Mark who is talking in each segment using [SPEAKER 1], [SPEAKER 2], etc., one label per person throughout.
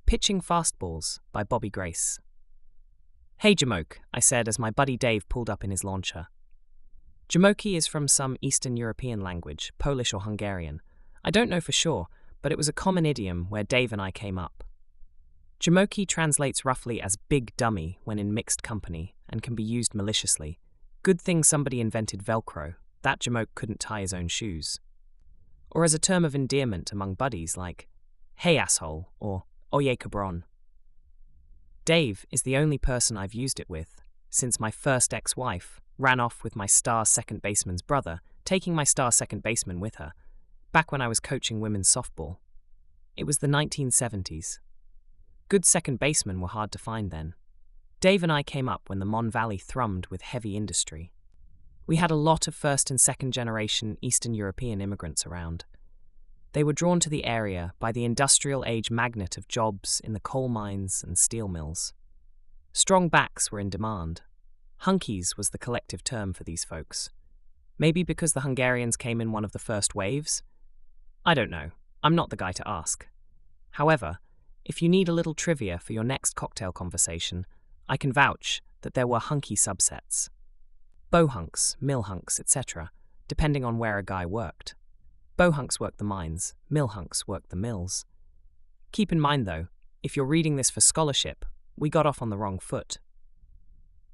[SPEAKER 1] Pitching Fastballs by Bobby Grace. Hey Jamoke, I said as my buddy Dave pulled up in his launcher. Jamoki is from some Eastern European language, Polish or Hungarian. I don't know for sure, but it was a common idiom where Dave and I came up. Jamoki translates roughly as big dummy when in mixed company and can be used maliciously. Good thing somebody invented Velcro, that Jamoke couldn't tie his own shoes. Or as a term of endearment among buddies like, hey asshole, or oye cabron. Dave is the only person I've used it with, since my first ex-wife ran off with my star second baseman's brother, taking my star second baseman with her, back when I was coaching women's softball. It was the 1970s. Good second basemen were hard to find then. Dave and I came up when the Mon Valley thrummed with heavy industry. We had a lot of first and second generation Eastern European immigrants around. They were drawn to the area by the industrial age magnet of jobs in the coal mines and steel mills. Strong backs were in demand. Hunkies was the collective term for these folks. Maybe because the Hungarians came in one of the first waves? I don't know. I'm not the guy to ask. However, if you need a little trivia for your next cocktail conversation, I can vouch that there were hunky subsets. Bohunks, millhunks, etc., depending on where a guy worked. Bohunks worked the mines, millhunks worked the mills. Keep in mind though, if you're reading this for scholarship, we got off on the wrong foot.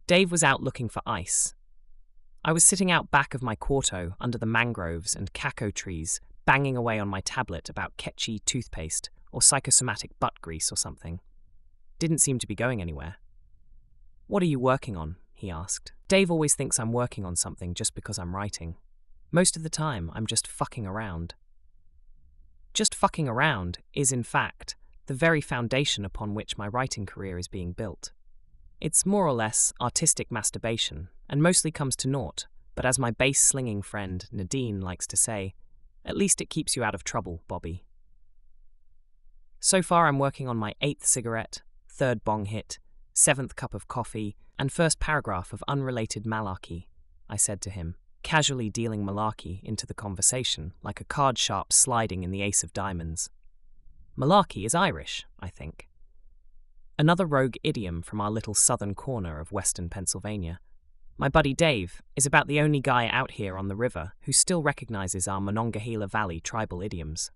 [SPEAKER 1] Dave was out looking for ice. I was sitting out back of my quarto under the mangroves and caco trees, banging away on my tablet about ketchy toothpaste or psychosomatic butt grease or something. Didn't seem to be going anywhere. What are you working on? He asked. Dave always thinks I'm working on something just because I'm writing. Most of the time, I'm just fucking around. Just fucking around is, in fact, the very foundation upon which my writing career is being built. It's more or less artistic masturbation, and mostly comes to naught, but as my bass-slinging friend Nadine likes to say, at least it keeps you out of trouble, Bobby. So far I'm working on my 8th cigarette, 3rd bong hit, 7th cup of coffee, and first paragraph of unrelated malarkey, I said to him, casually dealing malarkey into the conversation like a card sharp sliding in the ace of diamonds. Malarkey is Irish, I think. Another rogue idiom from our little southern corner of western Pennsylvania. My buddy Dave is about the only guy out here on the river who still recognizes our Monongahela Valley tribal idioms.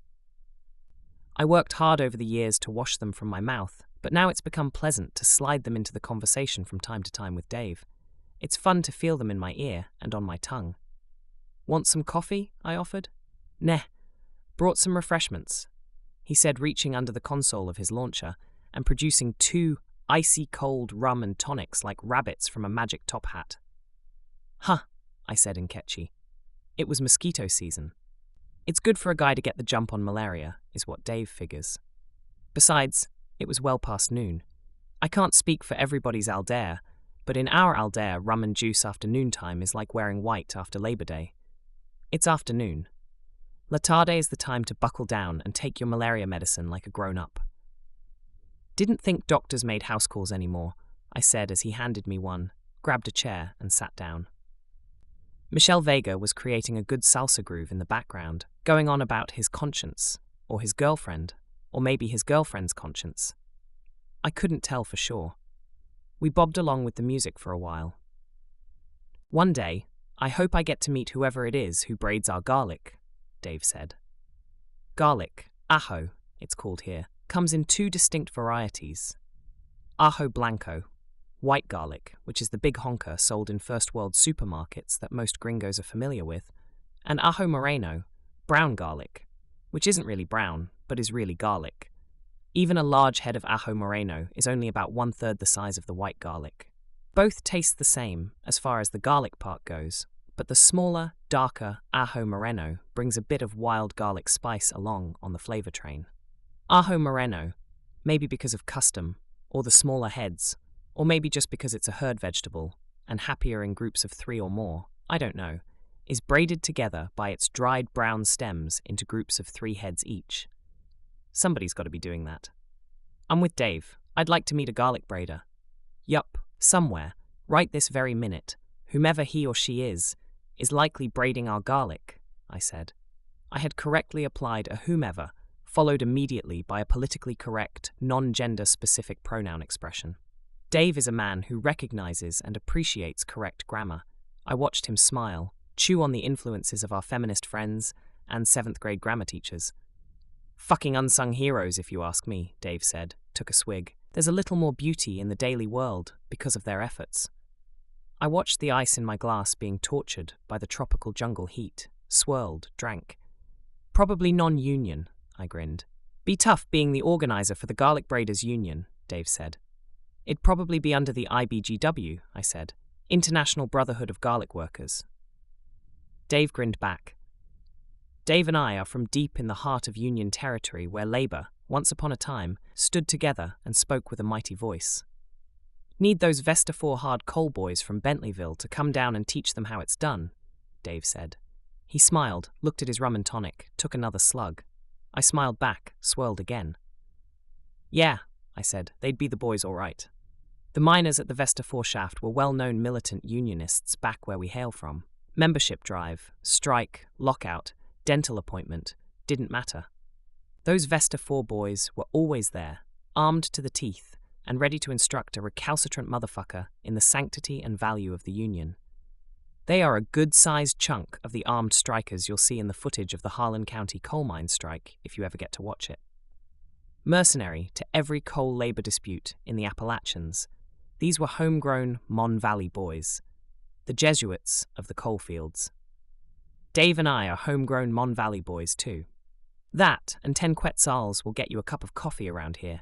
[SPEAKER 1] I worked hard over the years to wash them from my mouth, but now it's become pleasant to slide them into the conversation from time to time with Dave. It's fun to feel them in my ear and on my tongue. Want some coffee? I offered. Nah. Brought some refreshments, he said, reaching under the console of his launcher and producing 2 icy cold rum and tonics like rabbits from a magic top hat. Huh, I said in Ketchy. It was mosquito season. It's good for a guy to get the jump on malaria, is what Dave figures. Besides, it was well past noon. I can't speak for everybody's Aldair, but in our Aldair, rum and juice after noontime is like wearing white after Labor Day. It's afternoon. La tarde is the time to buckle down and take your malaria medicine like a grown-up. Didn't think doctors made house calls anymore, I said as he handed me one, grabbed a chair and sat down. Michelle Vega was creating a good salsa groove in the background, going on about his conscience, or his girlfriend, or maybe his girlfriend's conscience. I couldn't tell for sure. We bobbed along with the music for a while. One day, I hope I get to meet whoever it is who braids our garlic, Dave said. Garlic, ajo, it's called here, comes in 2 distinct varieties. Ajo blanco, white garlic, which is the big honker sold in first world supermarkets that most gringos are familiar with, and ajo moreno, brown garlic, which isn't really brown, but is really garlic. Even a large head of ajo moreno is only about 1/3 the size of the white garlic. Both taste the same as far as the garlic part goes, but the smaller, darker ajo moreno brings a bit of wild garlic spice along on the flavor train. Ajo moreno, maybe because of custom, or the smaller heads, or maybe just because it's a herd vegetable, and happier in groups of 3 or more, I don't know, is braided together by its dried brown stems into groups of 3 heads each. Somebody's got to be doing that. I'm with Dave. I'd like to meet a garlic braider. Yup, somewhere, right this very minute, whomever he or she is likely braiding our garlic, I said. I had correctly applied a whomever followed immediately by a politically correct, non-gender specific pronoun expression. Dave is a man who recognizes and appreciates correct grammar. I watched him smile, chew on the influences of our feminist friends and 7th grade grammar teachers. Fucking unsung heroes, if you ask me, Dave said, took a swig. There's a little more beauty in the daily world because of their efforts. I watched the ice in my glass being tortured by the tropical jungle heat, swirled, drank. Probably non-union, I grinned. Be tough being the organizer for the Garlic Braiders Union, Dave said. It'd probably be under the IBGW, I said. International Brotherhood of Garlic Workers. Dave grinned back. Dave and I are from deep in the heart of Union territory where Labour, once upon a time, stood together and spoke with a mighty voice. Need those Vesta 4 hard coal boys from Bentleyville to come down and teach them how it's done, Dave said. He smiled, looked at his rum and tonic, took another slug. I smiled back, swirled again. Yeah, I said, they'd be the boys all right. The miners at the Vesta 4 shaft were well-known militant unionists back where we hail from. Membership drive, strike, lockout, dental appointment, didn't matter. Those Vesta 4 boys were always there, armed to the teeth, and ready to instruct a recalcitrant motherfucker in the sanctity and value of the union. They are a good-sized chunk of the armed strikers you'll see in the footage of the Harlan County coal mine strike, if you ever get to watch it. Mercenary to every coal labor dispute in the Appalachians, these were homegrown Mon Valley boys, the Jesuits of the coal fields. Dave and I are homegrown Mon Valley boys too. That and 10 Quetzals will get you a cup of coffee around here,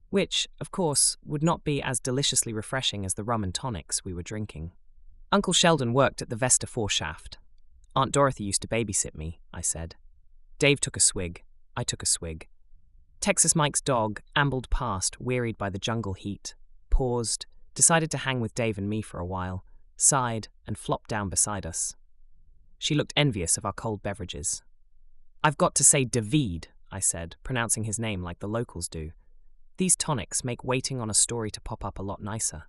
[SPEAKER 1] which, of course, would not be as deliciously refreshing as the rum and tonics we were drinking. Uncle Sheldon worked at the Vesta 4 shaft. Aunt Dorothy used to babysit me, I said. Dave took a swig. I took a swig. Texas Mike's dog ambled past, wearied by the jungle heat, paused, decided to hang with Dave and me for a while, sighed, and flopped down beside us. She looked envious of our cold beverages. I've got to say David, I said, pronouncing his name like the locals do. These tonics make waiting on a story to pop up a lot nicer.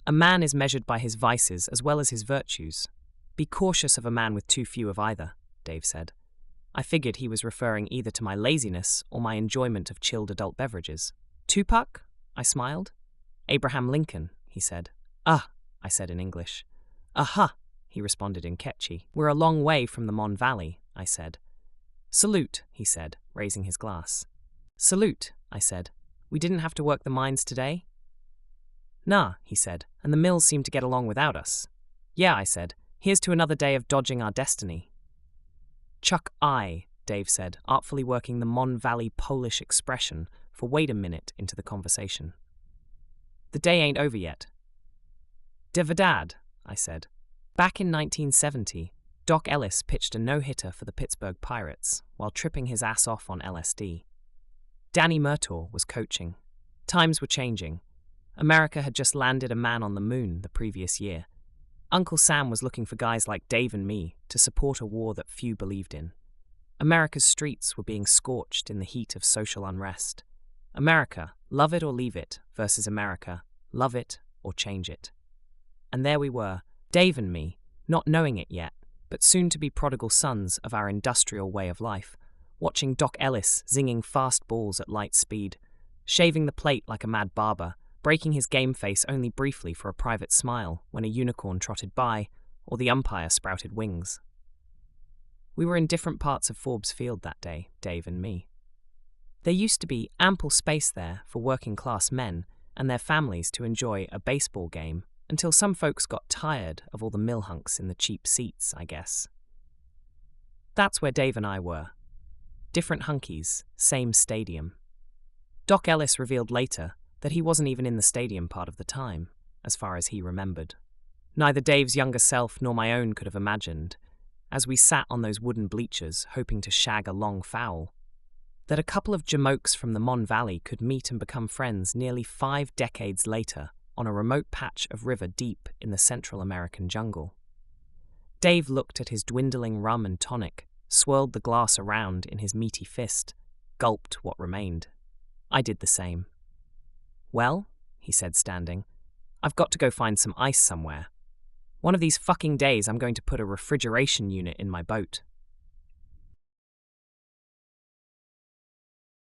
[SPEAKER 1] A man is measured by his vices as well as his virtues. Be cautious of a man with too few of either, Dave said. I figured he was referring either to my laziness or my enjoyment of chilled adult beverages. Tupac? I smiled. Abraham Lincoln, he said. Ah, I said in English. Aha, he responded in Quechua. We're a long way from the Mon Valley, I said. Salute, he said, raising his glass. Salute, I said. We didn't have to work the mines today? Nah, he said, and the mills seem to get along without us. Yeah, I said. Here's to another day of dodging our destiny. Chuck I, Dave said, artfully working the Mon Valley Polish expression for wait a minute into the conversation. The day ain't over yet. Devidad, I said. Back in 1970, Doc Ellis pitched a no-hitter for the Pittsburgh Pirates while tripping his ass off on LSD. Danny Murtaugh was coaching. Times were changing. America had just landed a man on the moon the previous year. Uncle Sam was looking for guys like Dave and me to support a war that few believed in. America's streets were being scorched in the heat of social unrest. America, love it or leave it, versus America, love it or change it. And there we were, Dave and me, not knowing it yet, but soon to be prodigal sons of our industrial way of life, watching Doc Ellis zinging fastballs at light speed, shaving the plate like a mad barber, breaking his game face only briefly for a private smile when a unicorn trotted by or the umpire sprouted wings. We were in different parts of Forbes Field that day, Dave and me. There used to be ample space there for working-class men and their families to enjoy a baseball game until some folks got tired of all the mill hunks in the cheap seats, I guess. That's where Dave and I were. Different hunkies, same stadium. Doc Ellis revealed later that he wasn't even in the stadium part of the time, as far as he remembered. Neither Dave's younger self nor my own could have imagined, as we sat on those wooden bleachers hoping to shag a long foul, that a couple of jamokes from the Mon Valley could meet and become friends nearly 5 decades later on a remote patch of river deep in the Central American jungle. Dave looked at his dwindling rum and tonic, swirled the glass around in his meaty fist, gulped what remained. I did the same. Well, he said, standing, I've got to go find some ice somewhere. One of these fucking days I'm going to put a refrigeration unit in my boat.